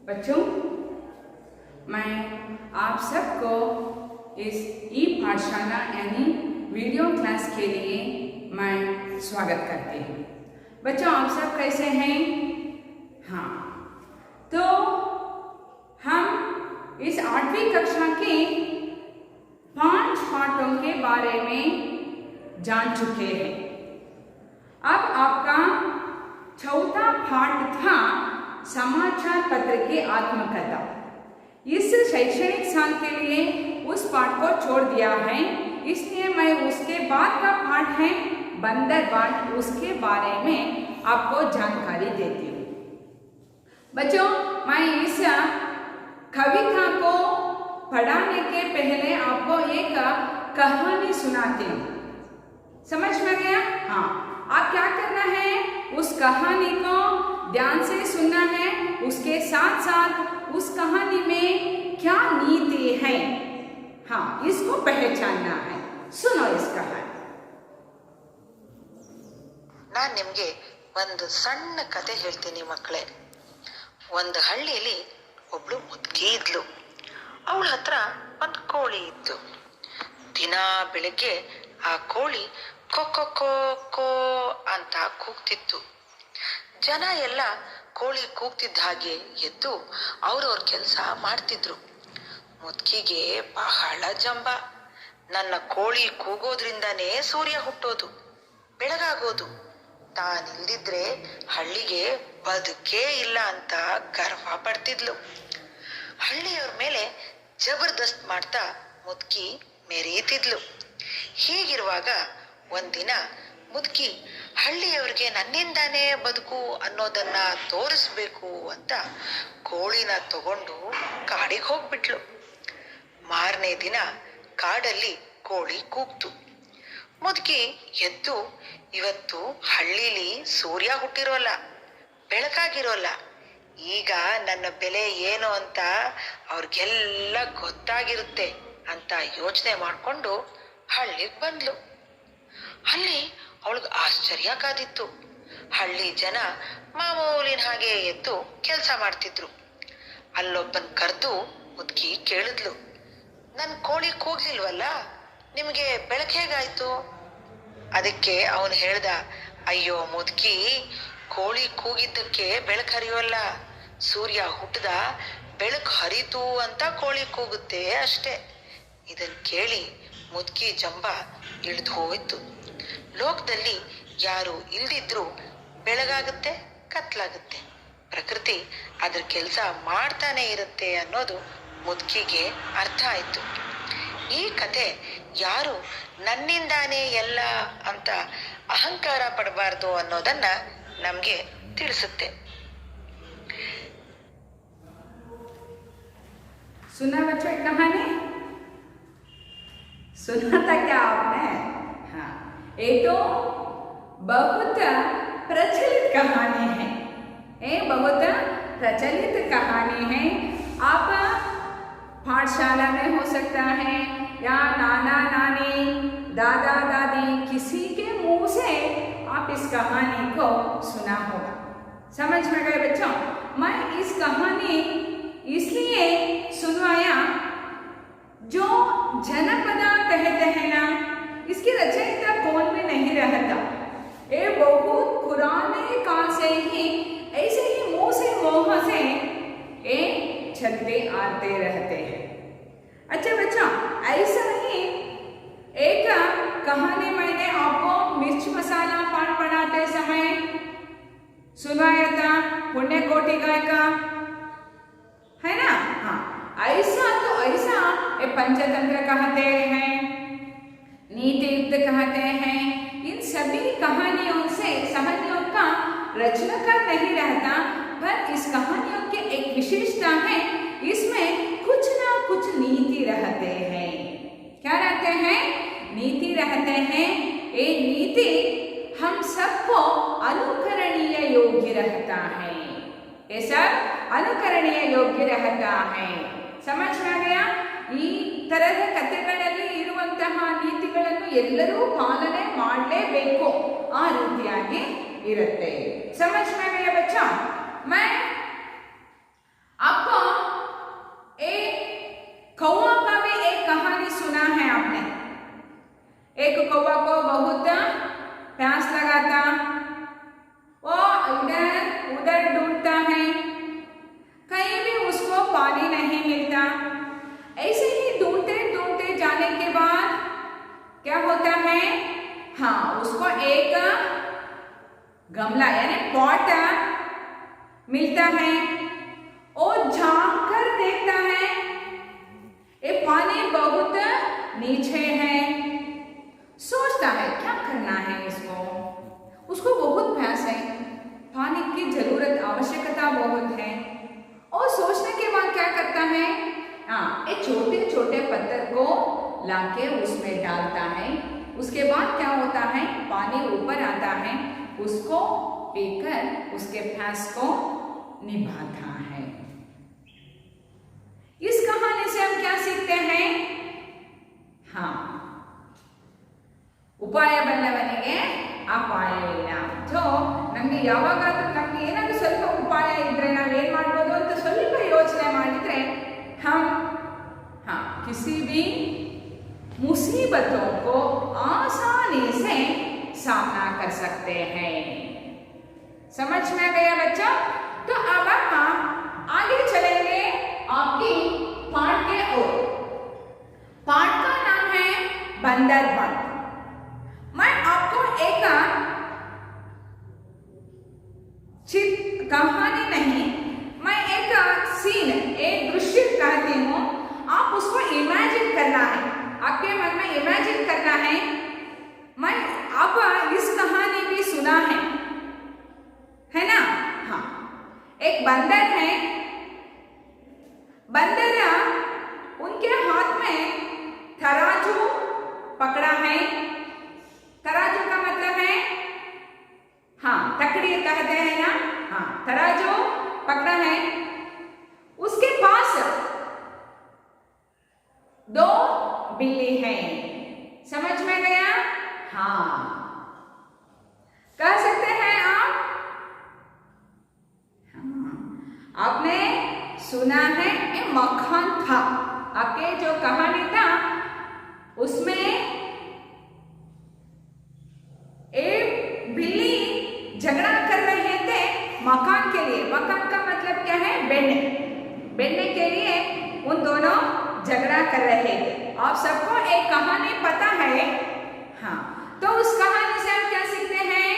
बच्चों, मैं आप सबको इस ई पाठशाला यानी वीडियो क्लास के लिए मैं स्वागत करती हूँ। बच्चों, आप सब कैसे हैं? हाँ, तो हम इस 8वीं कक्षा के 5 पाठों के बारे में जान चुके हैं। अब आपका चौथा पाठ था समाचार पत्र की आत्मकथा। इस शैक्षणिक साल के लिए उस पाठ को छोड़ दिया है, इसलिए मैं उसके बाद का पाठ है बंदर बाट, उसके बारे में आपको जानकारी देती हूँ। बच्चों, मैं इस कविता को पढ़ाने के पहले आपको एक कहानी सुनाती हूँ। समझ में गया? हाँ, आप क्या करना है, उस कहानी को ध्यान से सुनना है, उसके साथ साथ उस कहानी में क्या नीति है, हाँ, इसको पहचानना है। सुनो इस कहानी। ನಾನು ನಿಮಗೆ ಒಂದು ಸಣ್ಣ ಕತೆ ಹೇಳ್ತೀನಿ ಮಕ್ಕಳೇ. ಒಂದು ಹಳ್ಳಿಯಲ್ಲಿ ಒಬ್ಳು ಮುದುಕಿ ಇದ್ಲು. ಅವಳ ಹತ್ರ ಒಂದು ಕೋಳಿ ಇತ್ತು. ದಿನಾ ಬೆಳಗ್ಗೆ ಆ ಕೋಳಿ ಕೊಕ್ಕೊ ಕೋ ಅಂತ ಕೂಗ್ತಿತ್ತು. ಜನ ಎಲ್ಲ ಕೋಳಿ ಕೂಗ್ತಿದ್ದ ಹಾಗೆ ಎದ್ದು ಅವ್ರವ್ರ ಕೆಲಸ ಮಾಡ್ತಿದ್ರು. ಮುದುಕಿಗೆ ಬಹಳ ಜಂಬ. ನನ್ನ ಕೋಳಿ ಕೂಗೋದ್ರಿಂದಾನೇ ಸೂರ್ಯ ಹುಟ್ಟೋದು, ಬೆಳಗಾಗೋದು. ತಾನಿಲ್ದಿದ್ರೆ ಹಳ್ಳಿಗೆ ಬದುಕೇ ಇಲ್ಲ ಅಂತ ಗರ್ವ ಪಡ್ತಿದ್ಲು. ಹಳ್ಳಿಯವ್ರ ಮೇಲೆ ಜಬರ್ದಸ್ತ್ ಮಾಡ್ತಾ ಮುದುಕಿ ಮೆರೀತಿದ್ಲು. ಹೀಗಿರುವಾಗ ಒಂದಿನ ಮುದುಕಿ ಹಳ್ಳಿಯವ್ರಿಗೆ ನನ್ನಿಂದಾನೇ ಬದುಕು ಅನ್ನೋದನ್ನ ತೋರಿಸ್ಬೇಕು ಅಂತ ಕೋಳಿನ ತಗೊಂಡು ಕಾಡಿಗೆ ಹೋಗ್ಬಿಟ್ಲು. ಮಾರನೇ ದಿನ ಕಾಡಲ್ಲಿ ಕೋಳಿ ಕೂಗ್ತು. ಮುದುಕಿ ಎದ್ದು, ಇವತ್ತು ಹಳ್ಳಿಲಿ ಸೂರ್ಯ ಹುಟ್ಟಿರೋಲ್ಲ, ಬೆಳಕಾಗಿರೋಲ್ಲ, ಈಗ ನನ್ನ ಬೆಲೆ ಏನು ಅಂತ ಅವ್ರಿಗೆಲ್ಲ ಗೊತ್ತಾಗಿರುತ್ತೆ ಅಂತ ಯೋಚನೆ ಮಾಡ್ಕೊಂಡು ಹಳ್ಳಿಗೆ ಬಂದ್ಲು. ಅಲ್ಲಿ ಅವಳಿಗೆ ಆಶ್ಚರ್ಯ ಕಾದಿತ್ತು. ಹಳ್ಳಿ ಜನ ಮಾಮೂಲಿನ ಹಾಗೆ ಎದ್ದು ಕೆಲಸ ಮಾಡ್ತಿದ್ರು. ಅಲ್ಲೊಬ್ಬನ್ ಕರೆದು ಮುದುಕಿ ಕೇಳಿದ್ಲು, ನನ್ ಕೋಳಿ ಕೂಗ್ಲಿಲ್ವಲ್ಲ, ನಿಮಗೆ ಬೆಳಕು ಹೇಗಾಯ್ತು? ಅದಕ್ಕೆ ಅವನು ಹೇಳ್ದ, ಅಯ್ಯೋ ಮುದುಕಿ, ಕೋಳಿ ಕೂಗಿದ್ದಕ್ಕೆ ಬೆಳಕು ಹರಿಯೋಲ್ಲ, ಸೂರ್ಯ ಹುಟ್ಟದ ಬೆಳಕು ಹರಿತು ಅಂತ ಕೋಳಿ ಕೂಗುತ್ತೆ ಅಷ್ಟೇ. ಇದನ್ ಕೇಳಿ ಮುದುಕಿ ಜಂಬ ಇಳಿದು ಹೋಯ್ತು. ಲೋಕದಲ್ಲಿ ಯಾರು ಇಲ್ದಿದ್ರು ಬೆಳಗಾಗುತ್ತೆ, ಕತ್ಲಾಗುತ್ತೆ. ಪ್ರಕೃತಿ ಅದ್ರ ಕೆಲಸ ಮಾಡ್ತಾನೆ ಇರುತ್ತೆ ಅನ್ನೋದು ಮುದುಕಿಗೆ ಅರ್ಥ ಆಯ್ತು. ಈ ಕತೆ ಯಾರು ನನ್ನಿಂದಾನೇ ಎಲ್ಲ ಅಂತ ಅಹಂಕಾರ ಪಡಬಾರ್ದು ಅನ್ನೋದನ್ನ ನಮ್ಗೆ ತಿಳಿಸುತ್ತೆ. सुना बच्चों एक कहानी? सुना था क्या आपने? हाँ, ये तो बहुत प्रचलित कहानी है। ये बहुत प्रचलित कहानी है। आप पाठशाला में हो सकता है या नाना नानी, दादा दादी, किसी के मुंह से आप इस कहानी को सुना होगा। समझ में गए बच्चों? मैं इस कहानी इसलिए सुनवाया, जो जनपद कहते हैं ना, इसकी रचयिता कौन भी नहीं रहता। ये बहुत पुराने काल से ही ऐसे ही मुंह से मोह से ये चलते आते रहते हैं। अच्छा बच्चों, ऐसा ही एक कहानी मैंने आपको मिर्च मसाला पान पढ़ाते समय सुनाया था, पुण्य कोटि गाय का, है ना? हाँ, ऐसा तो ऐसा ये पंचतंत्र कहते हैं, नीति युक्त कहते हैं। इन सभी कहानियों से कहानियों का रचनाकार नहीं रहता, पर इस कहानियों की एक विशेषता है, इसमें कुछ ना कुछ नीति रहते हैं। क्या रहते हैं? नीति रहते हैं। ये नीति हम सबको अनुकरणीय योग्य रहता है। ये सब अनुकरणीय योग्य रहता है। समझ में गया? ಈ ತರದ ಕಥೆಗಳಲ್ಲಿ ಇರುವಂತಹ ನೀತಿಗಳನ್ನು ಎಲ್ಲರೂ ಪಾಲನೆ ಮಾಡಲೇಬೇಕು, ಆ ರೀತಿಯಾಗಿ ಇರುತ್ತೆ. समझ में गया बच्चा? मैं आपको बंदर ढूंढता है, कहीं भी उसको पानी नहीं मिलता। ऐसे ही ढूंढते ढूंढते जाने के बाद क्या होता है, हाँ, उसको एक गमला यानी पॉट मिलता है और झांक कर देखता है, ये पानी बहुत नीचे है। सोचता है क्या करना है इसको, उसको बहुत प्यास है, पानी की जरूरत आवश्यकता बहुत है। और सोचने के बाद क्या करता है, हाँ, ये छोटे छोटे पत्थर को लाके उसमें डालता है। उसके बाद क्या होता है, पानी ऊपर आता है, उसको पीकर उसके प्यास को निभाता है। इस कहानी से हम क्या सीखते हैं, हाँ, ಉಪಾಯ ಬಲ್ಲವನಿಗೆ ಅಪಾಯ ಇಲ್ಲ. ಸೊ ನಮಗೆ ಯಾವಾಗಾದ್ರೂ ನಮಗೆ ಏನಾದರೂ ಸ್ವಲ್ಪ ಉಪಾಯ ಇದ್ರೆ ನಾವು ಏನು ಮಾಡ್ಬೋದು ಅಂತ ಸ್ವಲ್ಪ ಯೋಚನೆ ಮಾಡಿದ್ರೆ हम हाँ किसी भी मुसीबतों को आसानी से सामना कर सकते हैं। समझ में गया बच्चा? तो अब हम आगे चलेंगे आपकी पाठ के ओर। पाठ का नाम है बंदरबन। मैं आपको एक कहानी नहीं, मैं एक सीन, एक दृश्य कहती हूँ, आप उसको इमेजिन करना है, आपके मन में इमेजिन करना है। मैं अब इस कहानी भी सुना है ना? हाँ, एक बंदर है, बंदर उनके हाथ में तराजू पकड़ा है। तराजू का मतलब है, हाँ, तकड़ी कहते हैं ना, हाँ, तराजू पकड़ा है। उसके पास दो बिल्ली हैं। समझ में गया? हाँ, कह सकते हैं आप? हाँ, आपने सुना है ये मक्खन था, आपके जो कहानी था उसमें एक बिल्ली झगड़ा कर रहे थे मकान के लिए। मकान का मतलब क्या है, बैठने, बैठने के लिए उन दोनों झगड़ा कर रहे थे। आप सबको एक कहानी पता है, हाँ, तो उस कहानी से हम क्या सीखते हैं?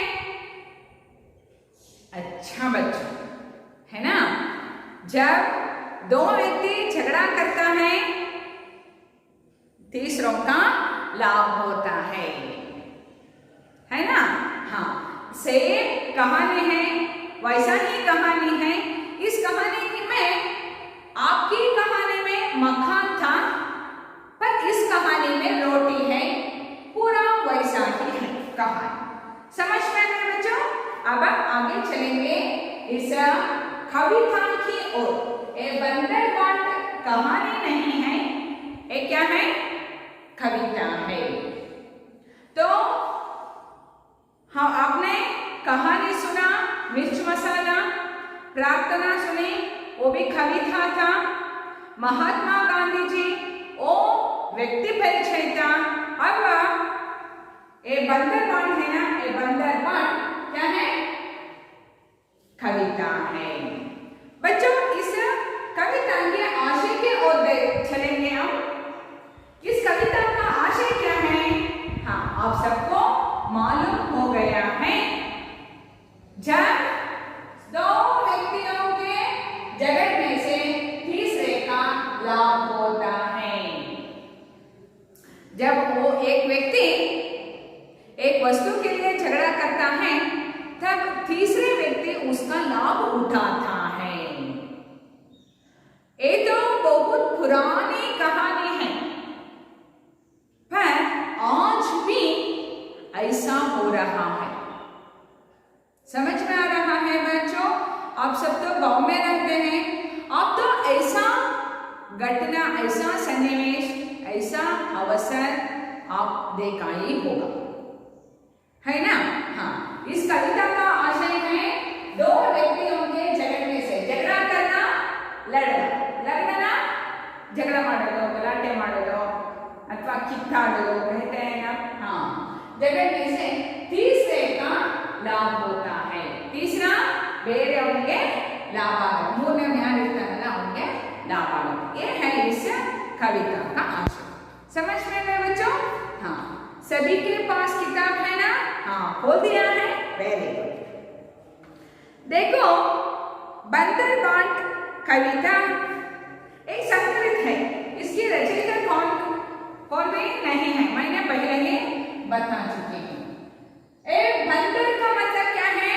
अच्छा बच्चों, है ना, जब दो व्यक्ति झगड़ा करता है तीसरों का लाभ होता है ना? हाँ, सेम कहानी है, वैसा ही कहानी है। इस कहानी में आपकी कहानी में मक्खन था, पर इस कहानी में रोटी है, पूरा वैसा ही है कहानी। समझ में आए बच्चों? अब आगे चलेंगे इस कविता की ओर। ये बंदरबन कहानी नहीं है, ये क्या है, कविता है। तो हाँ, आपने कहानी सुना, मिर्च मसाला, प्रार्थना सुनी, वो भी कविता था। महात्मा गांधी जी वो व्यक्ति परिचय था। अब ये बंदरबन है ना, ये बंदरबन क्या है, कविता है। बच्चों, इस कविता के आशय के ओर चलेंगे हम। इस कविता का आशय क्या है, हाँ, आप सबको मालूम हो गया है। जब दो व्यक्तियों के झगड़ने से तीसरे का लाभ होता है। जब वो एक व्यक्ति एक वस्तु के लिए झगड़ा करता है, तब तीसरे व्यक्ति उसका लाभ उठाता है। ये तो बहुत पुरानी कहानी है, पर आज भी ऐसा हो रहा है। समझ में आ रहा है बच्चों? आप सब तो गांव में रहते हैं, आप तो ऐसा घटना, ऐसा सन्निवेश, ऐसा अवसर आप देखा ही होगा, है ना? हाँ, इस कविता का आशय है दो व्यक्तियों के झगड़ने से, झगड़ा करना, लड़ना, लड़ना, झगड़ा ಮಾಡೋದು, ಗಲಾಟೆ ಮಾಡೋದು ಅಥವಾ ಕಿತ್ತಾಡೋದು कहते हैं ना, हाँ, झगड़ने से तीसरे का लाभ होता है। तीसरा ಬೇರೆ ಅವನಿಗೆ लाभ आगे मूरने में यहाँ लिखता है ना उनके लाभ आगे। ये है इस कविता का आशय। समझ में गए बच्चों? हाँ, सभी के पास किताब है ना? हाँ, खोल दिया है, वेरी गुड। देखो, बंदरबांट कविता एक संकलित है। इसकी रचयिता कौन भी नहीं है, मैंने पहले ही बता चुकी हूँ। बंदर का मतलब क्या है?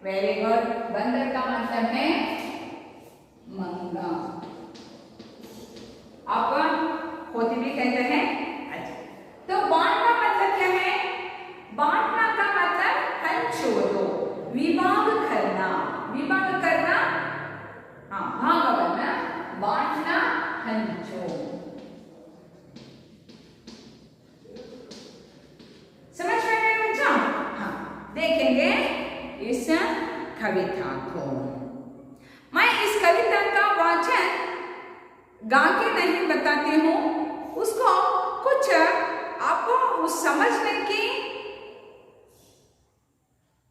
वेरी गुड, बंदर का मतलब है मंगा। आप होती भी कहते हैं। अच्छा, तो बांटना मतलब क्या है? बांटना का मतलब हंचोदो, विभाग करना। विभाग करना, हाँ, भाग बनना, बांटना, हंचो। समझ में आया बच्चों? हाँ, देखेंगे इस कविता को। मैं इस कविता का वाचन गा के नहीं बताती हूँ, उसको कुछ आपको उस समझने की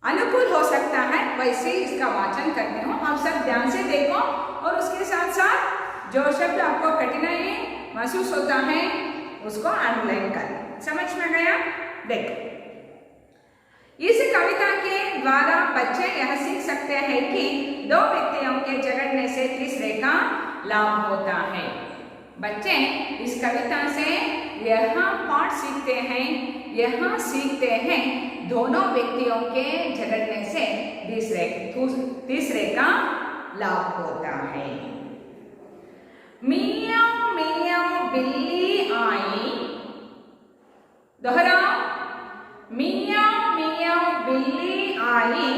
अनुकूल हो सकता है, वैसे इसका वाचन करती हूँ। आप सब ध्यान से देखो और उसके साथ साथ जो शब्द आपको कठिनाई महसूस होता है उसको अंडरलाइन करें। समझ में गया? देखो, इस कविता के द्वारा बच्चे यह सीख सकते हैं कि दो व्यक्तियों के झगड़ने से तीसरे का लाभ होता है। बच्चे इस कविता से यह पाठ सीखते हैं दोनों व्यक्तियों के झगड़ने से तीसरे का लाभ होता है। मियाँ मियाँ बिल्ली आई, दोहरा, मियाँ मियाँ बिल्ली आई,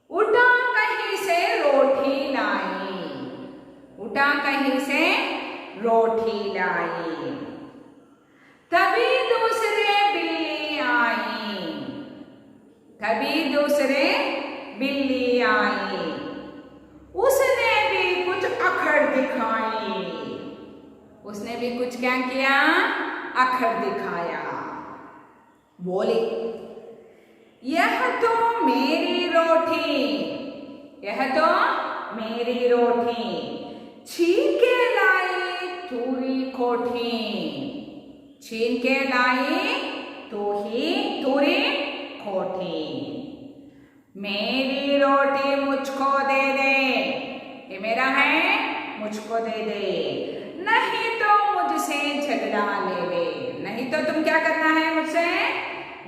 उठा कहीं से रोटी लाई, उठा कहीं से रोटी लाई। तभी दूसरे बिल्ली आई, तभी दूसरे बिल्ली आई, उसने भी कुछ अखड़ दिखाई, उसने भी कुछ क्या किया? अखड़ दिखाया। बोली, यह तो मेरी रोटी, यह तो मेरी रोटी, छीन के लाई तूरी कोठी, छीन के लाई तूरी कोठी। मेरी रोटी मुझको दे दे, ये मेरा है, मुझको दे दे, नहीं तो मुझसे झगड़ा ले ले। नहीं तो तुम क्या करना है? मुझसे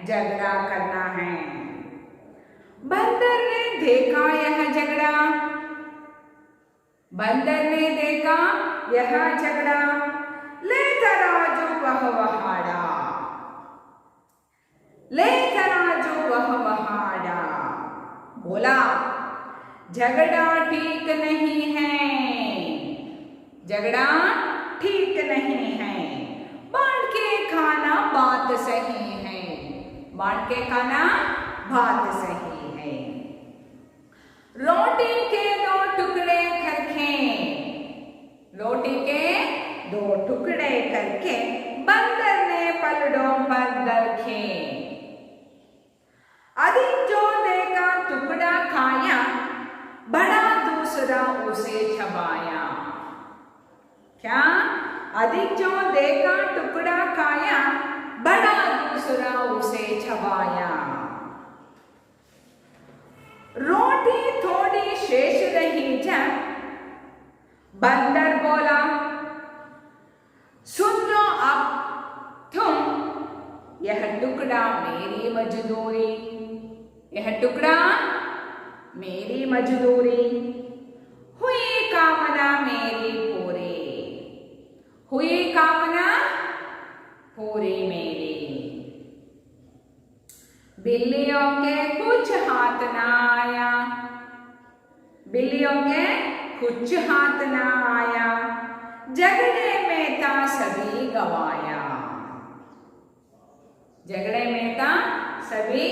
झगड़ा करना है। बंदर ने देखा यह झगड़ा, बंदर ने देखा यह झगड़ा, ले तराजू वह वहाड़ा, ले तराजू वह वहाड़ा। बोला, झगड़ा ठीक नहीं है, झगड़ा ठीक नहीं है, बांट के खाना बात सही है, बांट के खाना बात सही है। रोटी के दो टुकड़े करके, रोटी के दो टुकड़े करके बंदर ने पलड़ों पर रखे। अधिक जो देगा टुकड़ा खाया, बड़ा दूसरा उसे चबाया। क्या? अधिक जो देगा टुकड़ा खाया, बड़ा दूसरा उसे चबाया। रोटी थोड़ी शेष रही जब बंदर बोला, सुन लो अब तुम, यह टुकड़ा मेरी मजदूरी, यह टुकड़ा मेरी मजदूरी, हुई कामना मेरी पूरी, हुई कामना पूरी मेरी। बिल्लियों के कुछ हाथ ना आया, बिल्लियों के कुछ हाथ ना आया, झगड़े में था सभी गवाया, झगड़े में था सभी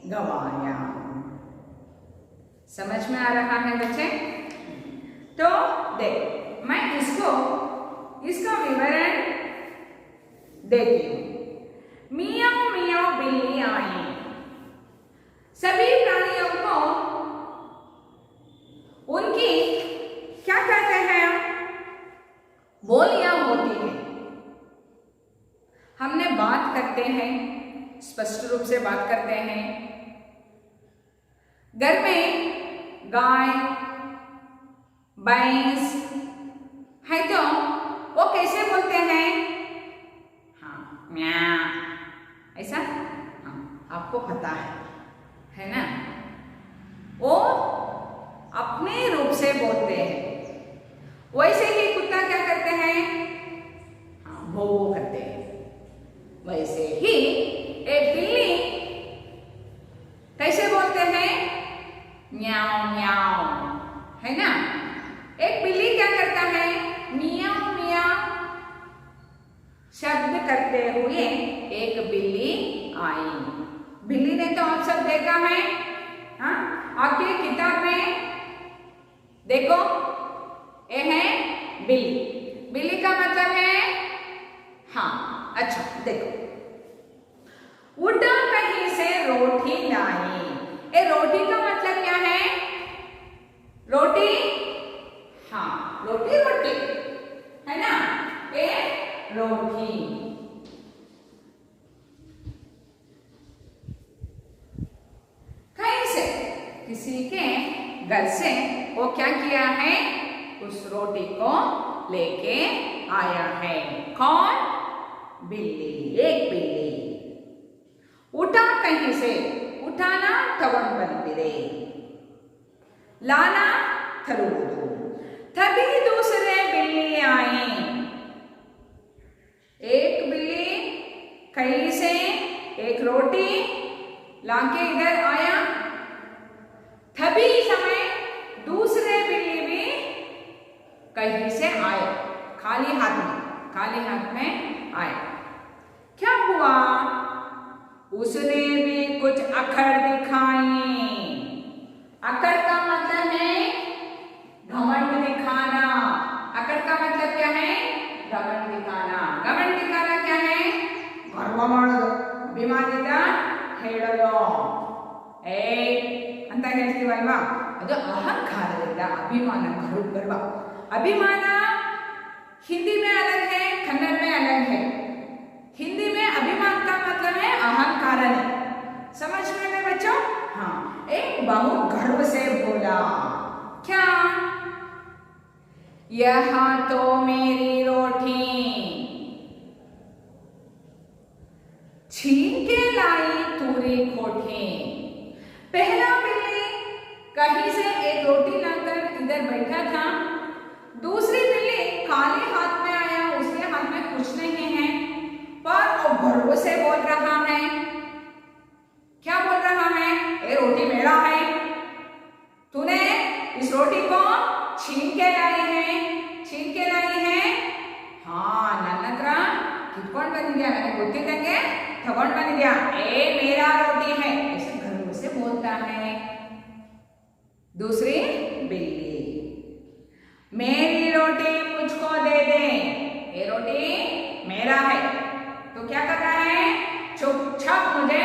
गवाया। समझ में आ रहा है बच्चे? तो देख, मैं इसका विवरण देती हूँ। मियाँ मियाँ बिल्ली आई, सभी प्राणियों को उनकी क्या कहते हैं, बोलियां होती हैं। हमने बात करते हैं, स्पष्ट रूप से बात करते हैं। घर में गाय भैंस है तो वो कैसे बोलते हैं? हाँ, म्याँ, ऐसा। हाँ, आपको पता है ना? वो अपने रूप से बोलते हैं। वैसे ही कुत्ता क्या करते हैं? हाँ, भौ करते हैं। वैसे ही एक बिल्ली कैसे बोलते हैं? म्याऊ म्याऊ, है ना? एक बिल्ली क्या करता है? मियाऊ मियाऊ शब्द करते हुए एक बिल्ली आई। बिल्ली ने तो आप सब देखा है, हाँ? आपकी किताब में देखो, ये है बिल्ली। बिल्ली का मतलब है, हाँ, अच्छा देखो, उड़ा कहीं से रोटी लाई। ये रोटी का मतलब क्या है? रोटी, हाँ, रोटी रोटी, है ना? ये रोटी। कहीं से, किसी के घर से वो क्या किया है? उस रोटी को लेके आया है। कौन? बिल्ली, एक बिल्ली। उठा कहीं से, उठाना तवन बंदिरे, लाना थरूदू। तभी दूसरे बिल्ली आई। एक बिल्ली कहीं से एक रोटी लाके इधर आया, तभी समय दूसरे बिल्ली भी कहीं से आए, खाली हाथ में आए। क्या हुआ? उसने भी कुछ अखर दिखाई। अकड़ का मतलब है घमंड दिखाना। अकड़ का मतलब क्या है? घमंड दिखाना। घमंड दिखाना क्या है? गर्व ಮಾಡೋದು, ಅಭಿಮಾನದಿಂದ ಹೇಳೋದು, ಅಂತ ಹೇಳ್ತೀವಲ್ವಾ, ಅದು ಅಹಂಕಾರದಿಂದ ಅಭಿಮಾನ, ಗರ್ವ। अभिमान हिंदी में अलग है, कन्नड़ में अलग है। हिंदी में अभिमान का मतलब है अहंकार। समझ में गए बच्चों? हाँ, एक बहुत गर्व से बोला, क्या? यह तो मेरी रोटी छीन के लाई तूरी कोठी। पहला बिल्ली कहीं से एक रोटी लाकर इधर बैठा था। दूसरी बिल्ली खाली हाथ में आया, उसके हाथ में कुछ नहीं है, पर वो गर्व से बोल रहा है। क्या बोल रहा है? ये रोटी मेरा है, तूने इस रोटी को छीन के लाई है, छीन के लाई है। हाँ, ನನ್ನ ಹತ್ರ ಕಿತ್ಕೊಂಡು ಬಂದಿದ್ಯಾ, ನನಗೆ ಗೊತ್ತಿದ್ದಂಗೆ ತಗೊಂಡು ಬಂದಿದ್ಯಾ, ये मेरा रोटी है, ऐसे गर्व से बोलता है। दूसरी बिल्ली, मेरी रोटी मुझको दे दे, ये रोटी मेरा है, तो क्या करना है? चुपचाप मुझे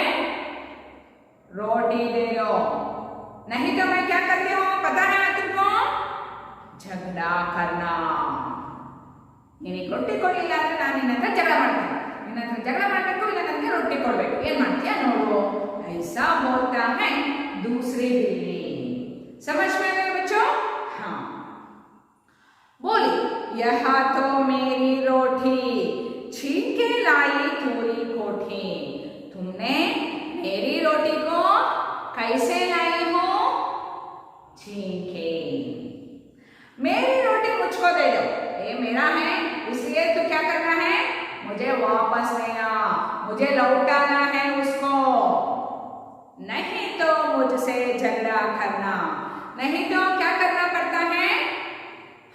रोटी दे दो, नहीं तो मैं क्या करती हूँ पता है मैं तुमको? झगड़ा करना। ನಿನಗೆ ರೊಟ್ಟಿ ಕೊಡಲಿಲ್ಲ ಅಂದ್ರೆ ನಾನು ನಿನ್ನ ಹತ್ರ ಜಗಳ ಮಾಡ್ತೀನಿ, ನಿನ್ನ ಹತ್ರ ಜಗಳ ಮಾಡಬೇಕು, ಇಲ್ಲ ನನಗೆ ರೊಟ್ಟಿ ಕೊಡಬೇಕು, ಏನ್ ಮಾಡ್ತೀಯ ನೋಡು। ऐसा बोलता है दूसरी बिल्ली। समझ में गए बच्चों? हाँ, बोली, यह तो मेरी रोटी छीन के लाई तूरी कोठी। तुमने मेरी रोटी को कैसे लाई हो? छीन के। मेरी रोटी मुझको दे दो, ये मेरा है, इसलिए तो क्या करना है? मुझे वापस लेना, मुझे लौटाना है उसको, नहीं तो मुझसे झगड़ा करना, नहीं तो क्या करना पड़ता है?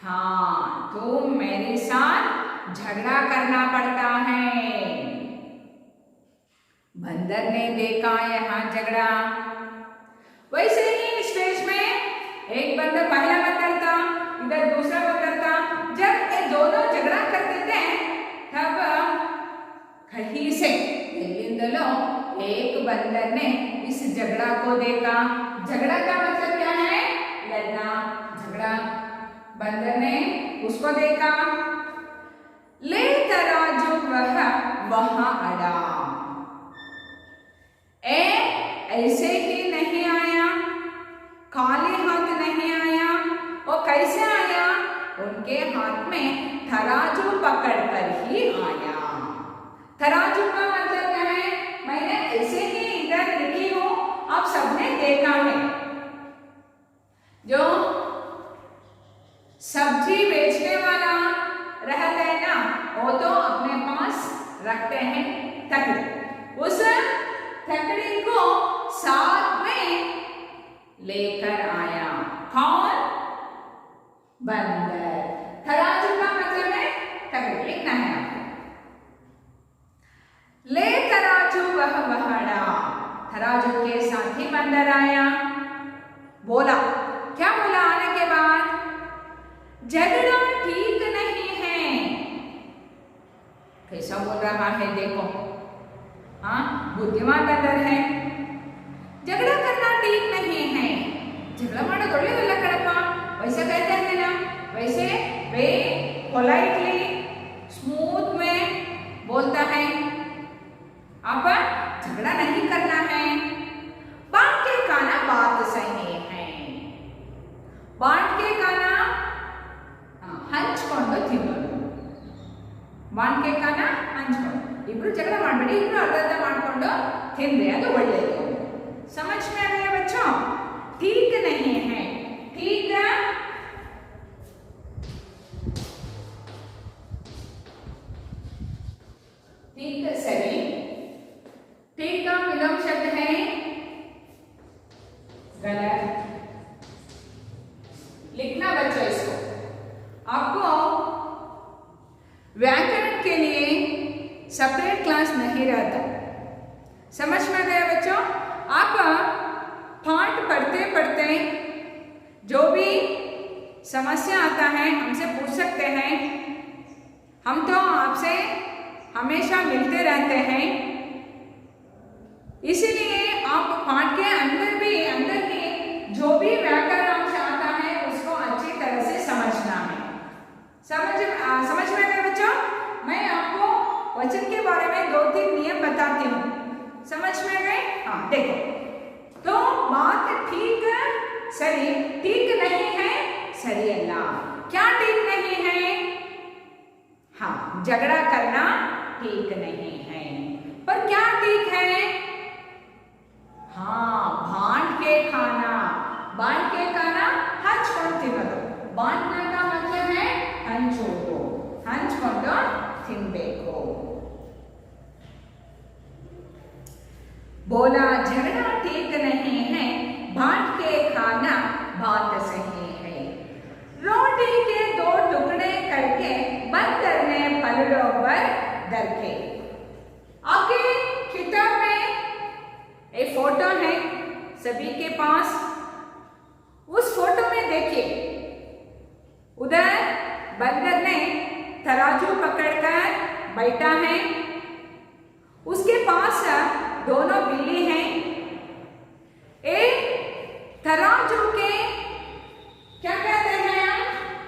हाँ, तुम मेरे साथ झगड़ा करना पड़ता है। बंदर ने देखा यहाँ झगड़ा। वैसे ही स्टेज में एक बंदर, पहला बंदर था, इधर दूसरा बंदर था। जब ये दोनों झगड़ा करते थे तब कहीं से एलिंदलो एक बंदर ने इस झगड़ा को देखा। झगड़ा का मतलब क्या है? लड़ना, झगड़ा। बंदर ने उसको देखा, ले तराजू वह वहां अड़ा। ऐसे ही नहीं आया, खाली हाथ नहीं आया। वो कैसे आया? उनके हाथ में तराजू पकड़ कर ही आया। तराजू का मतलब क्या है? मैंने ऐसे ही इधर लिखी हूं, आप सबने देखा है। जो सब्जी बेचने वाला रहता है ना, वो तो अपने पास रखते हैं तकड़ी। उस तकड़ी को साथ में लेकर आया। कौन? बंदर। तराजू का मतलब है तकड़ी, लिखना है आपको। ले तराजू वह वहड़ा, तराजू के साथ ही बंदर आया। बोला, क्या बोला आने के बाद? झगड़ा ठीक नहीं है। कैसा बोल रहा है देखो, हाँ बुद्धिमान बंदर है। झगड़ा करना ठीक नहीं है। झगड़ा ಮಾಡೋದು ಒಳ್ಳೆಯದಲ್ಲ ಕಣಪ್ಪ, वैसे कहते हैं ना, वैसे वे पोलाइटली स्मूथ में बोलता है। अब झगड़ा नहीं करना है। बांट के खाना बात सही है। बांट के खाना ಹಂಚ್ಕೊಂಡು ತಿನ್ನೋದು। ಬಾಂಟ್ के खाना ಹಂಚ್ಕೊಂಡು, ಇಬ್ರು ಜಗಳ ಮಾಡಬೇಡಿ, ಇಬ್ರು ಅರ್ಧ ಅರ್ಧ ಮಾಡ್ಕೊಂಡು ತಿಂದ್ರೆ ಅದು ಒಳ್ಳೆಯದು। समझ में आ गया बच्चों? ठीक नहीं है, ठीक है? ठीक सही। ठीक का विलोम शब्द है गलत। लिखना बच्चों इसको। आपको व्याकरण के लिए सेपरेट क्लास नहीं रहता। समझ में आ गया बच्चों? आप पाठ पढ़ते पढ़ते जो भी समस्या आता है हमसे पूछ सकते हैं। हम तो आपसे हमेशा मिलते रहते हैं, इसीलिए आप पाठ के अंदर ही जो भी व्याकरण अंश आता है उसको अच्छी तरह से समझना है। समझ में गए बच्चों? मैं आपको वचन के बारे में 2-3 नियम बताती हूँ। समझ में गए? हाँ देखो, तो बात ठीक सही, ठीक नहीं है सही अल्लाह। क्या ठीक नहीं है? हाँ झगड़ा करना ठीक नहीं है। पर क्या ठीक है? हाँ बांट के खाना। बांट के खाना ಹಂಚ್ಕೊಂಡು ತಿನ್ನೋದು। ಬಾಂಟ್ನ का मतलब है ಹಂಚೋದು, ಹಂಚ್ಕೊಂಡು ತಿನ್ನಬೇಕು। बोला झगड़ा ठीक नहीं है, बांट के खाना बात सही है। रोटी के 2 टुकड़े करके बंदर ने पलड़ों पर दरके। आपके किताब में एक फोटो है सभी के पास, उस फोटो में देखिए, उधर बंदर ने तराजू पकड़कर बैठा है, उसके पास दोनों बिल्ली हैं। एक तराजू के क्या कहते हैं?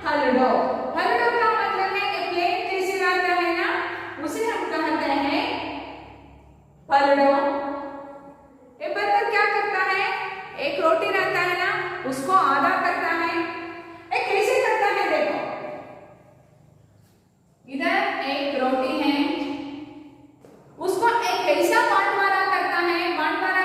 हलड़ो। हलड़ो का मतलब है कि प्लेट जैसे रहता है ना, उसे हम कहते हैं पलड़ो। ये बंदर क्या करता है? एक रोटी रहता है ना, उसको आधा करता है। एक कैसे करता है देखो, इधर एक रोटी है, उसको एक कैसा बांटवारा करता है? बांटवारा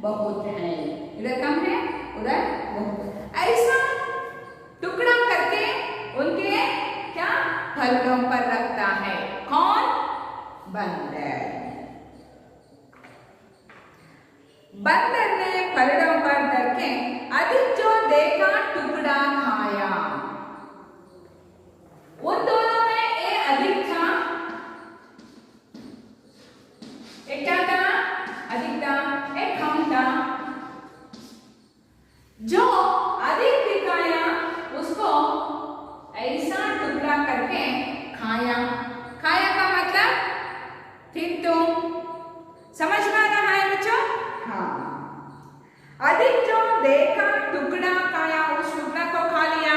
बहुत है, इधर कम है उधर बहुत, ऐसा टुकड़ा करके उनके क्या फलों पर रखता है। कौन? बंदर। बंदर ने फलों पर रखे अधिक जो देखा टुकड़ा खाया। उन दोनों में ये अधिक था, एक क्या था? अधिक था, एक कम था। जो अधिक दिखाया उसको ऐसा टुकड़ा करके खाया। खाया का मतलब ठीक तो समझ में आ रहा है बच्चों? हाँ, अधिक जो देखा टुकड़ा खाया, उस टुकड़ा को खा लिया।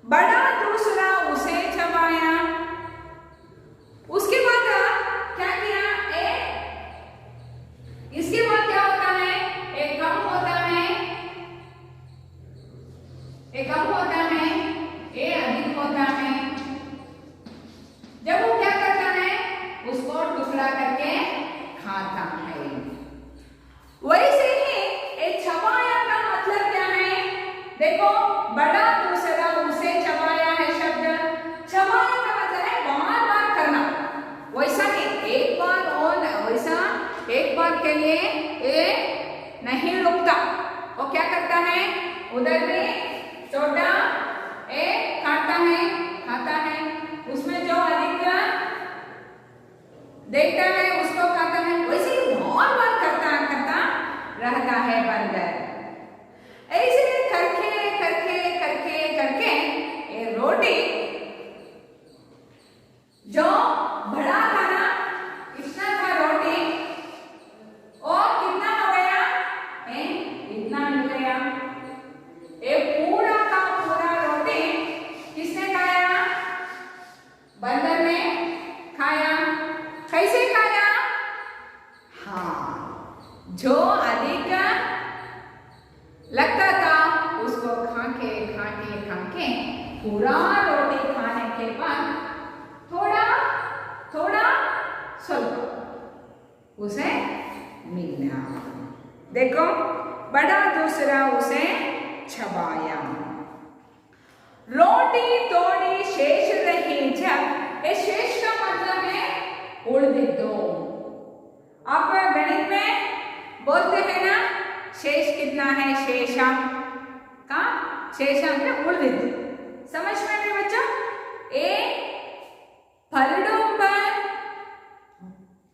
बड़ा दूसरा उसे चबाया। उसके बाद क्या किया? इसके बाद क्या होता है? एक कम होता है, एक कम होता है, ये अधिक होता है। जब वो क्या करता है? उसको टुकड़ा करके खाता है। वैसे ही एक चबाया का मतलब क्या है? देखो, बड़ा दूसरा उसे चबाया है शब्द। चबाया का मतलब है बार बार करना। वैसा नहीं, एक बार और वैसा एक बार के लिए ये नहीं रुकता। वो क्या करता है? उधर भी छोटा एक खाता है, खाता है, उसमें जो अधिक देखता है उसको खाता है। वैसे ही बार बार करता रहता है बंदर। ऐसे करके करके करके करके ये रोटी जो बड़ा था ना, इतना था रोटी, और कितना हो गया? इतना मिल गया। ये पूरा का पूरा रोटी किसने खाया? बंदर ने खाया। कैसे खाया? हाँ, जो अधिक लगता था उसको खाके खाके खाके पूरा रोटी खाने के बाद थोड़ा थोड़ा स्वल्प उसे मिला। देखो, बड़ा दूसरा उसे चबाया। रोटी थोड़ी शेष रही जब, ये शेष का मतलब है उड़दिद्दो। आप गणित में बोलते हैं ना, शेष कितना है? शेषा का शेषा में उड़दिद्दो। समझ में आए बच्चों? फलों पर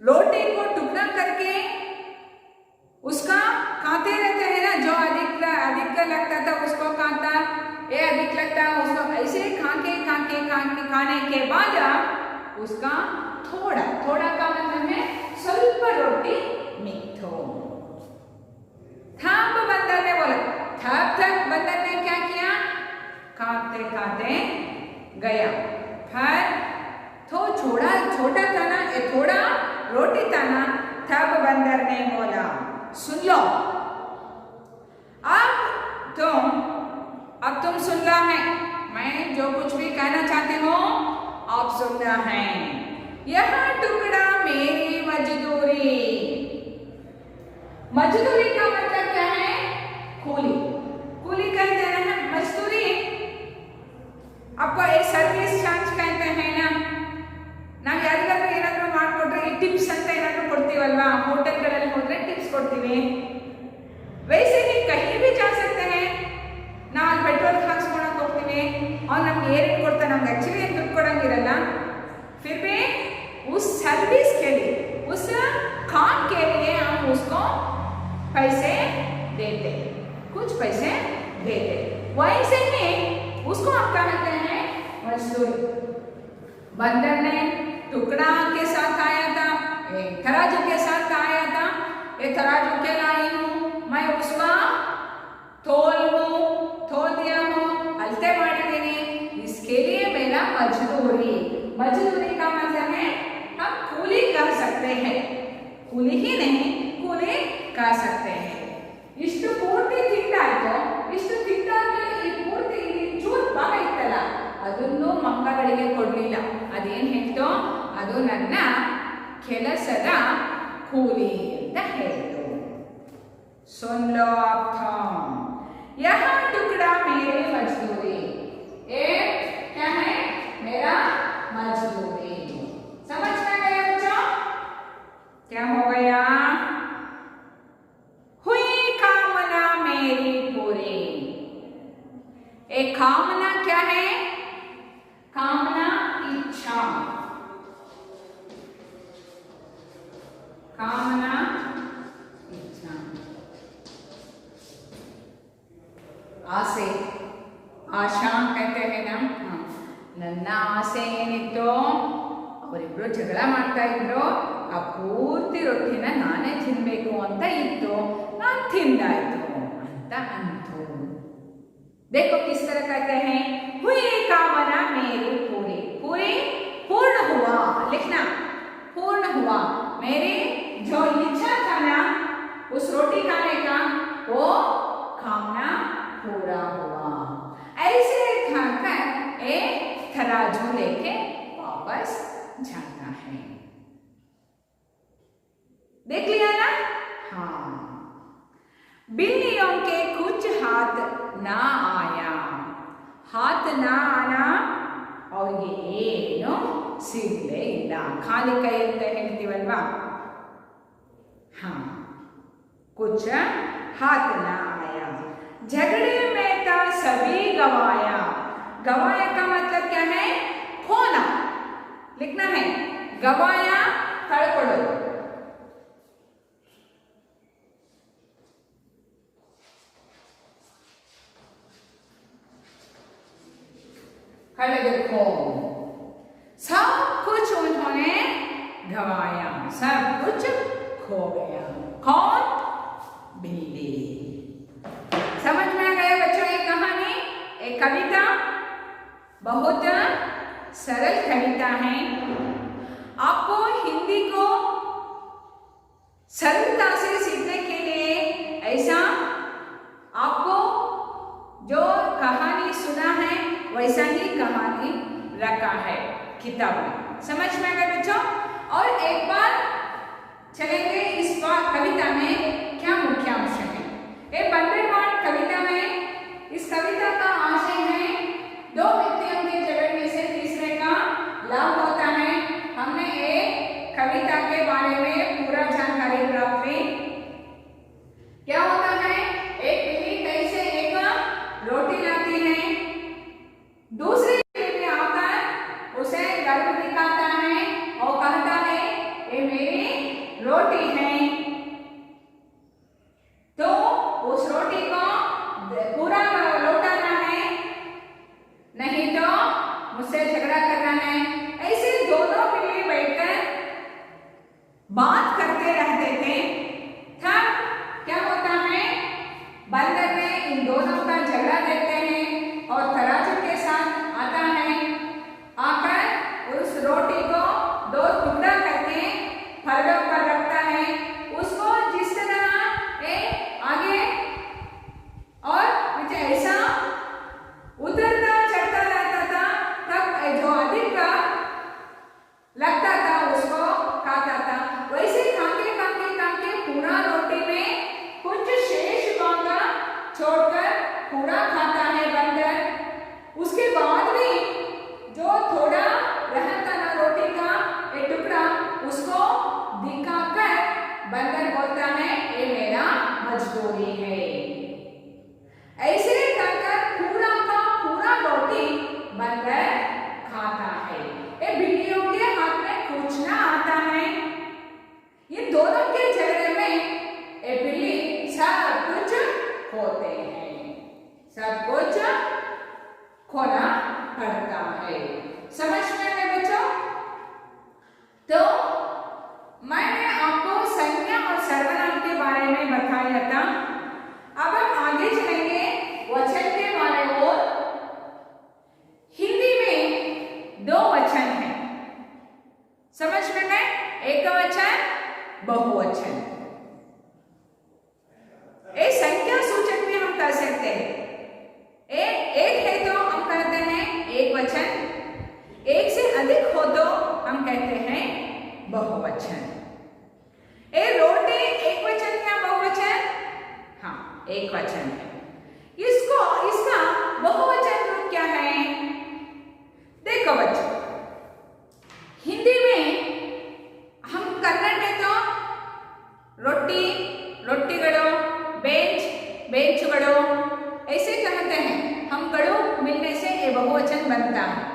रोटी को टुकड़ा करके उसका खाते रहते हैं ना। जो अधिक अधिक लगता था उसको खाता, ये अधिक लगता है उसको, ऐसे खाके खाके खाके खाने के बाद उसका थोड़ा थोड़ा का मतलब है स्वल्प रोटी मिठो। थप बंदर ने बोला, थप थप बंदर ने क्या किया? खाते खाते गया। फिर तो छोटा था ना, ये थोड़ा रोटी था ना। तब बंदर ने बोला, सुन लो, अब तुम सुन लो है, मैं जो कुछ भी कहना चाहती हूँ आप सुनना है। यह टुकड़ा मेरी मजदूरी। मजदूरी का मतलब क्या है? कूली। कूली कहते हैं मजदूरी। आपको ये सर्विस चार्ज कहते हैं ना। ನಾವು ಯಾರಿಗಾದ್ರೂ ಏನಾದರೂ ಮಾಡಿಕೊಟ್ರೆ ಈ ಟಿಪ್ಸ್ ಅಂತ ಏನಾದರೂ ಕೊಡ್ತೀವಲ್ವಾ, ಹೋಟೆಲ್ಗಳಲ್ಲಿ ಹೋದ್ರೆ ಟಿಪ್ಸ್ ಕೊಡ್ತೀವಿ। वैसे ही कहीं भी जा सकते हैं। ನಾವು ಪೆಟ್ರೋಲ್ ಹಾಕ್ಸ್ಕೊಳಕ್ಕೆ ಹೋಗ್ತೀವಿ, ಅವ್ನು ನಮ್ಗೆ ಏನ್ ಕೊಡ್ತಾನೆ, ನಮ್ಗೆ ಆಕ್ಚುಲಿ ಏನು ದುಡ್ಡು ಕೊಡಂಗಿರಲ್ಲ, फिर भी उस सर्विस के लिए, उस काम के लिए हम उसको पैसे देते, कुछ पैसे देते। वैसे ही उसको आप क्या कहते हैं? मजदूरी। बंदर ने टुकड़ा के साथ आया था, एक तराजू के साथ आया था। ये तराजू के लाई हूँ मैं, उसका तोल दिया हूँ, अलते मारी। इसके लिए मेरा मजदूरी। मजदूरी का मतलब है हम कूली कह सकते हैं, कूली ही नहीं कूली कह सकते हैं। ಇಷ್ಟು ಪೂರ್ತಿ ತಿಂದಾಯ್ತು, ಇಷ್ಟು ತಿಂದಾದ್ಮೇಲೆ ಈ ಪೂರ್ತಿ ಚೂರು ಭಾಗ ಇತ್ತಲ್ಲ, ಅದನ್ನು ಮಕ್ಕಳಿಗೆ ಕೊಡ್ಲಿಲ್ಲ. ಅದೇನ್ ಹೇಳ್ತು? ಅದು ನನ್ನ ಕೆಲಸದ ಕೂಲಿ ಅಂತ ಹೇಳ್ತು. सुन लो अब तुम, यहाँ टुकड़ा मेरी मजदूरी, एक क्या है मेरा मजदूरी। समझ में गया बच्चों? क्या हो गया? हुई कामना मेरी पूरी। एक कामना क्या है? कामना इच्छा, कामना इच्छा, आसे, आशा कहते हैं ना। ನನ್ನ ಆಸೆ ಏನಿತ್ತು, ಅವರಿಬ್ರು ಜಗಳ ಮಾಡ್ತಾ ಇದ್ರು, ಆ ಪೂರ್ತಿ ರೊಟ್ಟಿನ ನಾನೇ ತಿನ್ಬೇಕು ಅಂತ ಇತ್ತು, ನಾನು ತಿಂದಾಯ್ತು ಅಂತ ಅಂತು। देखो किस तरह कहते हैं, हुई कामना मेरी पूरी, पूरी पूर्ण हुआ, लिखना पूर्ण हुआ, मेरी जो इच्छा था ना उस रोटी खाने का, वो कामना पूरा हुआ। ऐसे खाकर एक तराजू लेके वापस जाना है। देख लिया ना? हाँ। बिल्लियों के कुछ हाथ ना आया, हाथ ना आना ಅವ್ರಿಗೆ ಏನು ಸಿಗಲೇ ಇಲ್ಲ, ಖಾಲಿ ಕೈ ಅಂತ ಹೇಳ್ತೀವಲ್ವಾ, ಹಾ कुछ हाथ ना आया, झगड़े में था सभी गवाया, गवाया का मतलब क्या है? खोना, लिखना है गवाया कळಕೊಳ್ಳೋದು, खो, सब कुछ उन्होंने गवाया, सब कुछ खो गया। कौन? बिल्ली। समझ में आ गया बच्चों ये कहानी? एक कविता, बहुत सरल कविता है। आपको हिंदी को सरलता से सीखने के लिए ऐसा आपको जो कहानी सुना है वैसा ही कहानी रखा है किताब में। समझ में आ गया बच्चों? और एक बार चलेंगे इस बार कविता में क्या मुख्य अंश है। ये 15वां कविता में इस कविता का आशय है, दो व्यक्तियों के झगड़ने से तीसरे का लाभ होता है। हमने एक कविता के बारे में पूरा जानकारी प्राप्त की। क्या होता है? एक बिल्ली कैसे एक रोटी लाती है, दूसरे बिल्ली आकर उसे गर्व दिखाता है और कहता है ये मेरी रोटी है, तो उस रोटी को पूरा लौटाना है, नहीं तो मुझसे झगड़ा करना है। ऐसे दोनों बिल्ली बैठकर बात करते रहते थे। तब क्या होता है? बंदर ने इन दोनों का झगड़ा देखते हैं और तराजू के साथ आता है, आकर उस रोटी को दो टुकड़ा करके फर्रों पर रखता है। उसको जिस तरह आगे और कुछ ऐसा उतरता चढ़ता रहता था, तब जो अधिक लगता था उसको खाता था। वैसे खाके खाके खाके पूरा रोटी में कुछ शेष भाग छोड़कर पूरा खाता है बंदर। उसके बाद भी जो थोड़ा रहता ना रोटी का एक टुकड़ा, उसको दिखाकर बंदर बोलता है ये मेरा मजदूरी है। ऐसे कहकर पूरा का पूरा रोटी बंदर खाता है। ये बिल्लियों के हाथ में कुछ ना आता है। ये दोनों के झगड़े में ये बिल्ली सब कुछ खोते हैं, सब कुछ खोना पड़ता है। समझ में आए बच्चों? तो मैंने आपको संज्ञा और सर्वनाम के बारे में बताया था। अब हम आगे चलेंगे वचन के बारे में। हिंदी में दो वचन हैं, समझ में गए? एक वचन, बहुवचन। एक संख्या सूचक भी हम कर सकते हैं। एक है तो हम कहते हैं एक वचन, एक से अधिक हो तो हम कहते हैं बहुवचन। रोटी एक वचन या बहुवचन? एक वचन है। इसका बहुवचन रूप क्या है? देखो बच्चों, हिंदी में हम कन्नड़ में तो रोटी रोटिगड़ो, बेंच बेंचुगड़ो ऐसे कहते हैं। हम गड़ो मिलने से ये बहुवचन बनता है।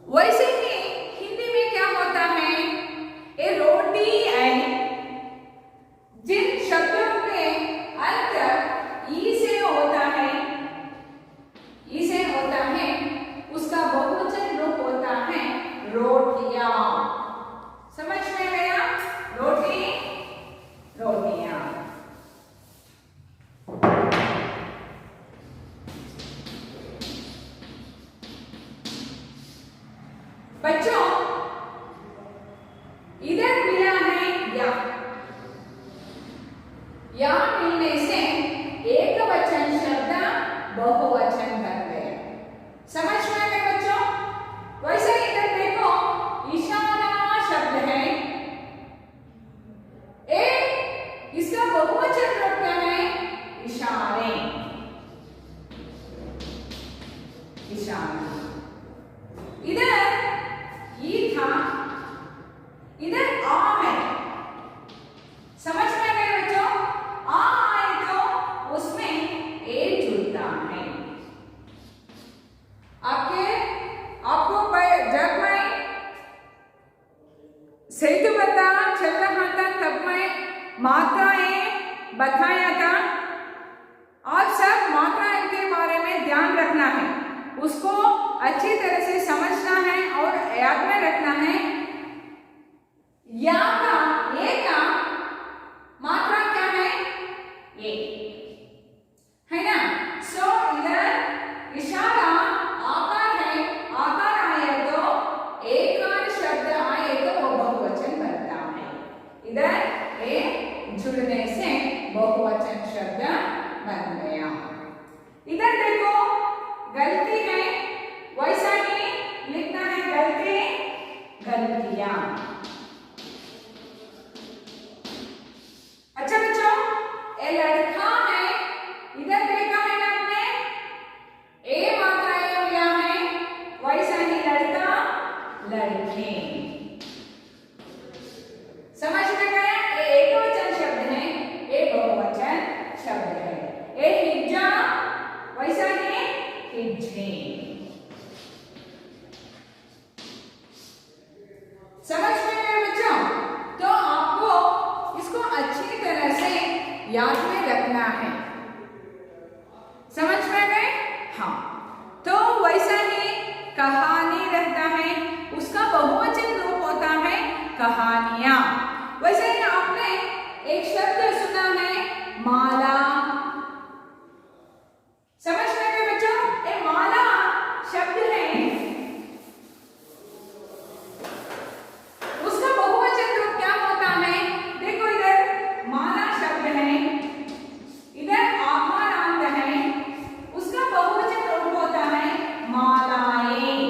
वैसे ही हिंदी में क्या होता है, ये रोटी है, जिन शब्दों के अंत ई से होता है, ई से होता है, उसका बहुवचन रूप होता है रोटियां। समझ में गया? रोटी रोटियां। बच्चों इधर मिला है या मिलने से एक वचन शब्द बहुवचन बन गया। समझ में आ गया बच्चों? वैसे इधर देखो, इशारा शब्द है, इसका बहुवचन रूप क्या है? इशारे, इशारे। इधर ई था, इधर आ है। समझ में गए बच्चों? आ आए तो उसमें ए जुड़ता है। आपको जब मैं सेतु बता चल रहा था तब मैं मात्राएं बताया था। आप सब मात्राएं के बारे में ध्यान रखना है, उसको अच्छी तरह से समझना है और याद में रखना है। या का ए का मात्रा क्या है? ए है ना? सो इधर इशारा आकार है, आकार आए तो एकार शब्द आए तो वो बहुवचन बनता है। इधर ए जुड़ने से बहुवचन शब्द बन गया। इधर देखो, गलती है, वैसा ही लिखना है गलती, गलतियां। अच्छा बच्चों, ए लड़का है, इधर देखा है ना आपने, ए मात्राएं लिया है, वैसा ही लड़का लड़के। समझ में गया? ये एकवचन शब्द है, ये बहुवचन शब्द है। ए हिज्जा, वैसा ही हिज्जे। समझ में गए बच्चों? तो आपको इसको अच्छी तरह से याद में रखना है। समझ में गए? हाँ। तो वैसा ही कहानी रहता है, उसका बहुवचन रूप होता है कहानियां। वैसे ही आपने एक शब्द सुना है माला। समझ में गए बच्चों? ये माला शब्द है, उसका बहुवचन रूप क्या होता है? देखो इधर माला शब्द है, इधर आकारांत है, उसका बहुवचन रूप होता है मालाएं।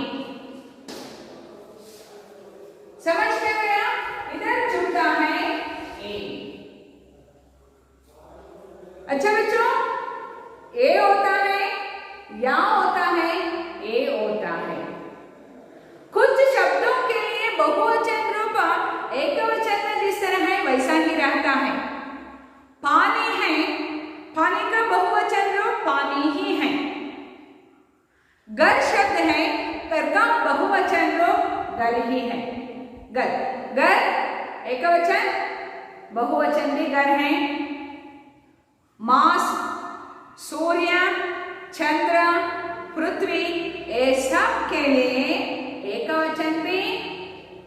समझ में गया? इधर जुड़ता है ए। अच्छा बच्चों, ए होता है, या होता है, ए होता है। कुछ शब्दों के लिए बहुवचन रूप एकवचन में जिस तरह है वैसा ही रहता है। पानी है, पानी का बहुवचन रूप पानी ही है। घर शब्द है, घर का बहुवचन रूप घर ही है। घर, घर एकवचन, बहुवचन भी घर है। मास, सूर्य, चंद्र, पृथ्वी, ये सब के लिए एकवचन भी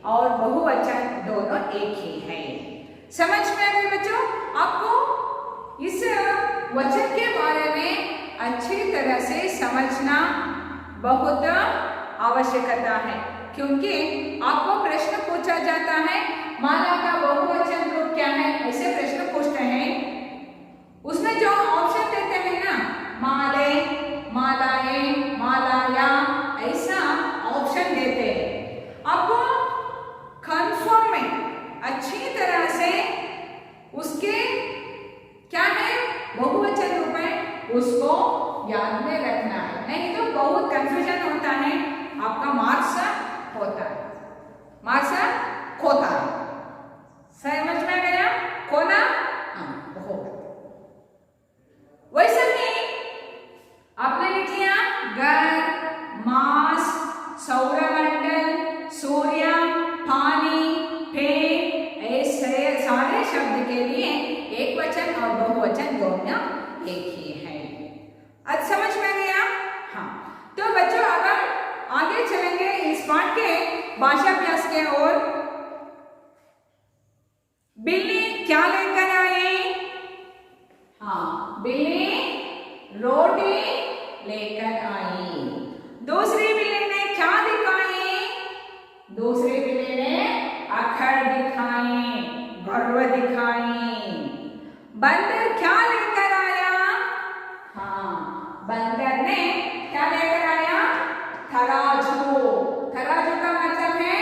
और बहुवचन दोनों एक ही है। समझ में आ गए बच्चों? आपको इस वचन के बारे में अच्छी तरह से समझना बहुत आवश्यकता है, क्योंकि आपको प्रश्न पूछा जाता है माला का बहुवचन रूप क्या है, ऐसे प्रश्न पूछते हैं। उसमें जो ऑप्शन देते हैं ना, माले, मालाएं, मालाया, ऐसा ऑप्शन देते हैं। आपको कंफर्म में अच्छी तरह से उसके क्या है शब्द के लिए एक वचन और बहुवचन दोनों एक ही है। आज समझ में गया? हाँ, तो बच्चों अब आगे चलेंगे इस पाठ के भाषाभ्यास के ओर। बिल्ली क्या लेकर आई? हाँ, बिल्ली रोटी लेकर आई। दूसरी बिल्ली ने क्या दिखाई? दूसरी बिल्ली ने अखर दिखाई, गर्व दिखाई। बंदर क्या लेकर आया? हाँ, बंदर ने क्या लेकर आया? तराजू। तराजू का मतलब है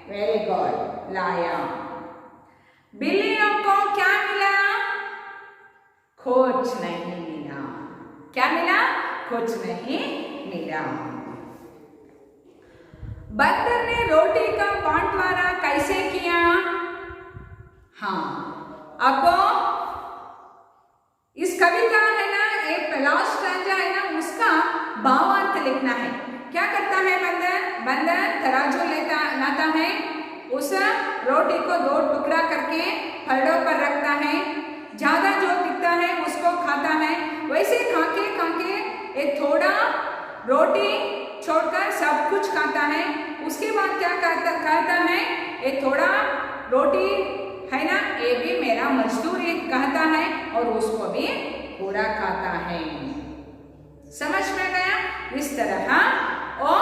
वेरी गुड, लाया। बिल्लियों को क्या मिला? कुछ नहीं मिला। क्या मिला? कुछ नहीं मिला। बंदर ने रोटी का बंटवारा कैसे किया? हाँ, आपको इस कविता है ना, एक लास्ट स्टैंजा है ना, उसका भावार्थ लिखना है। क्या करता है बंदर? बंदर तराजू लाता है, उस रोटी को दो टुकड़ा करके फलड़ों पर रखता है, ज्यादा जो दिखता है उसको खाता है। वैसे खाके खाके एक थोड़ा रोटी छोड़कर सब कुछ खाता है। उसके बाद क्या कहता है? एक थोड़ा रोटी है ना, ये भी मेरा मजदूरी कहता है और उसको भी पूरा खाता है। समझ में गया? इस तरह वो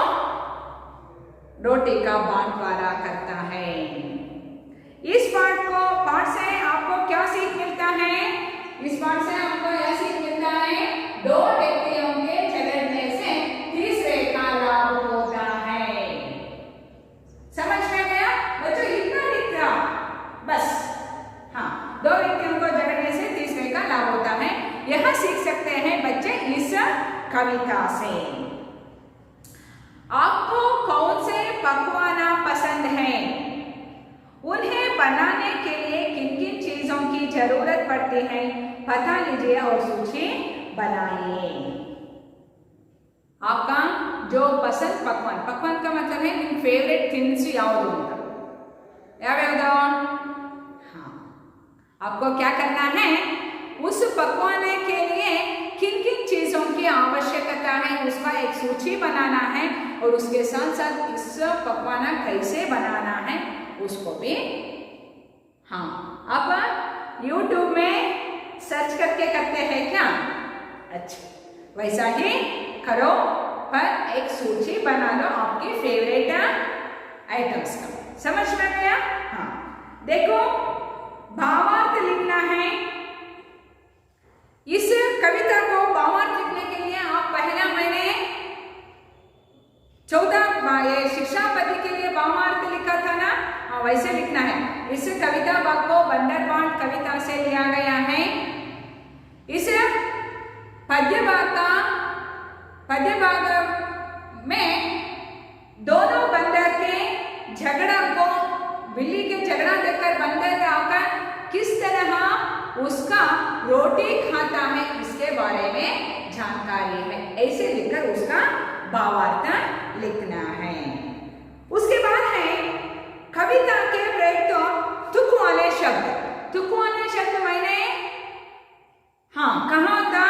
रोटी का बंटवारा करता है। इस पाठ से आपको क्या सीख मिलता है? इस पाठ से आपको यह सीख मिलता है, दो व्यक्तियों के झगड़ने से तीसरे का लाभ होता है। समझ में गया बच्चों? इतना लिखा बस। हाँ, दो व्यक्तियों को झगड़ने से तीसरे का लाभ होता है, यह सीख सकते हैं बच्चे इस कविता से। आपको कौन से पकवान पसंद है? उन्हें बनाने के लिए किन किन चीजों की जरूरत पड़ती है, पता लीजिए और सूची बनाइए। आपका जो पसंद पकवान, पकवान का मतलब है ನಿಮ್ಮ ಫೇವರೇಟ್ थिंग्स ಯಾವುದು ಅಂತ, ಯಾವ್ಯಾವುದು? हाँ, आपको क्या करना है? उस पकवान के लिए किन किन चीजों की आवश्यकता है उसका एक सूची बनाना है, और उसके साथ साथ इस पकवान कैसे बनाना है उसको भी। हाँ, आप YouTube में सर्च करके करते हैं क्या? अच्छा, वैसा ही करो, पर एक सूची बना लो आपकी फेवरेट आइटम्स का। समझ में गया? हाँ, देखो भावार्थ लिखना है। इस कविता को भावार्थ लिखने के लिए आप पहला मैंने 14 ये शिक्षा पद्धति के लिए भावार्थ लिखा था ना, वैसे लिखना है। इस कविता भाग को बंदर बांट कविता से लिया गया है। इस पद्य भाग में दोनों बंदर के झगड़ा को, बिल्ली के झगड़ा देखकर बंदर आकर किस तरह उसका रोटी खाता है इसके बारे में जानकारी है। ऐसे लिखकर उसका भावार्थ लिखना है। उसके बाद है कविता के प्रयुक्त तुक वाले शब्द। तुक वाले शब्द मैंने हाँ कहा था?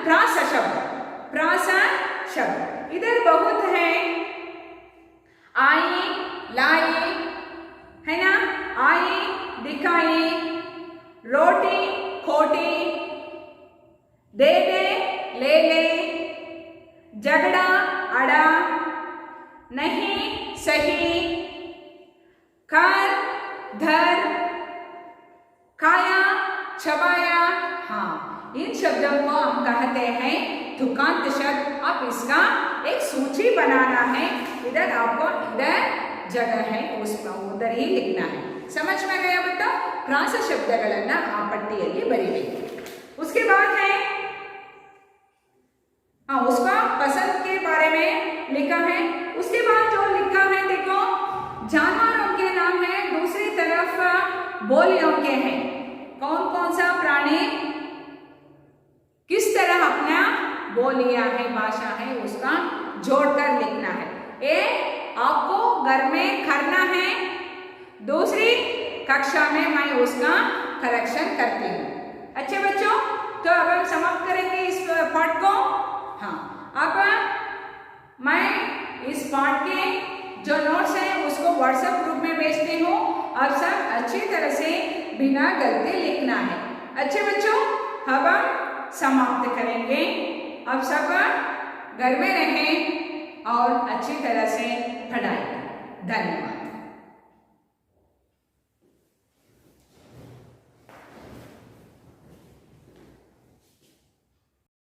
प्रास शब्द, प्रास शब्द इधर बहुत है। आई, लाई है ना, आई, दिखाई, रोटी, खोटी, दे दे, ले ले, झगड़ा, अड़ा, नहीं, सही, कर, धर, खाया, चबाया। हाँ, इन शब्दों को हम कहते हैं तुकांत शब्द। आप इसका एक सूची बनाना है। इधर आपको इधर जगह है, उसका उधर ही लिखना है। समझ में गया बेटा? प्रास शब्दಗಳನ್ನ ಆ ಪಟ್ಟಿಯಲ್ಲಿ ಬರೀಬೇಕು। उसके बाद है उसका पसंद के बारे में लिखा है। उसके बाद जो लिखा है देखो, जानवरों के नाम है, दूसरी तरफ बोलियों के हैं। कौन कौन सा प्राणी किस तरह अपना बोलियां है, भाषा है, उसका जोड़कर लिखना है। ये आपको घर में करना है। दूसरी कक्षा में मैं उसका करेक्शन करती हूँ। अच्छे बच्चों, तो अब हम समाप्त करेंगे इस पाठ को। हाँ, अब मैं इस पाठ के जो नोट्स हैं उसको व्हाट्सएप ग्रुप में भेजती हूँ और सब अच्छी तरह से बिना गलती लिखना है। अच्छे बच्चों, अब हम समाप्त करेंगे। अब सब घर में रहें और अच्छी तरह से पढ़ाई। धन्यवाद।